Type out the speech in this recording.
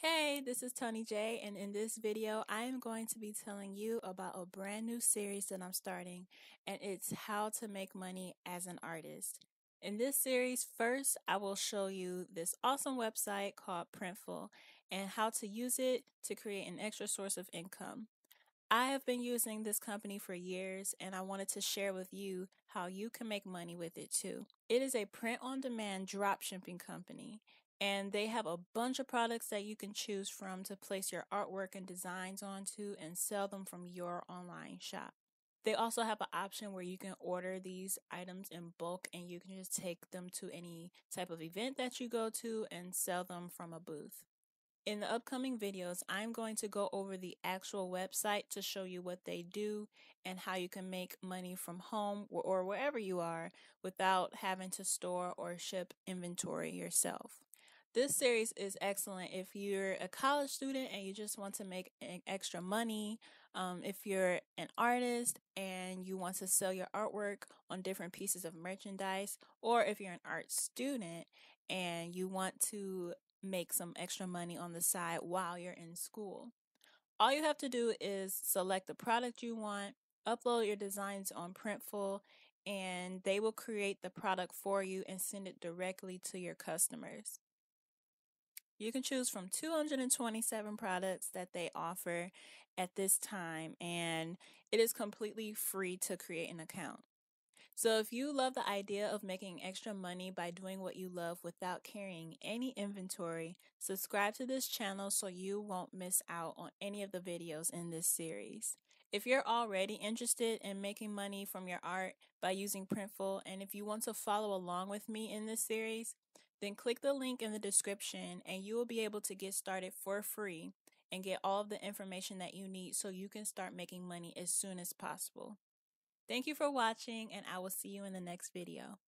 Hey, this is Toni J, and in this video, I am going to be telling you about a brand new series that I'm starting, and it's how to make money as an artist. In this series, first, I will show you this awesome website called Printful and how to use it to create an extra source of income. I have been using this company for years, and I wanted to share with you how you can make money with it too. It is a print on demand dropshipping company, and they have a bunch of products that you can choose from to place your artwork and designs onto and sell them from your online shop. They also have an option where you can order these items in bulk and you can just take them to any type of event that you go to and sell them from a booth. In the upcoming videos, I'm going to go over the actual website to show you what they do and how you can make money from home or wherever you are without having to store or ship inventory yourself. This series is excellent if you're a college student and you just want to make extra money, if you're an artist and you want to sell your artwork on different pieces of merchandise, or if you're an art student and you want to make some extra money on the side while you're in school. All you have to do is select the product you want, upload your designs on Printful, and they will create the product for you and send it directly to your customers. You can choose from 227 products that they offer at this time, and it is completely free to create an account. So, if you love the idea of making extra money by doing what you love without carrying any inventory, subscribe to this channel so you won't miss out on any of the videos in this series. If you're already interested in making money from your art by using Printful, and if you want to follow along with me in this series, then click the link in the description and you will be able to get started for free and get all of the information that you need so you can start making money as soon as possible. Thank you for watching, and I will see you in the next video.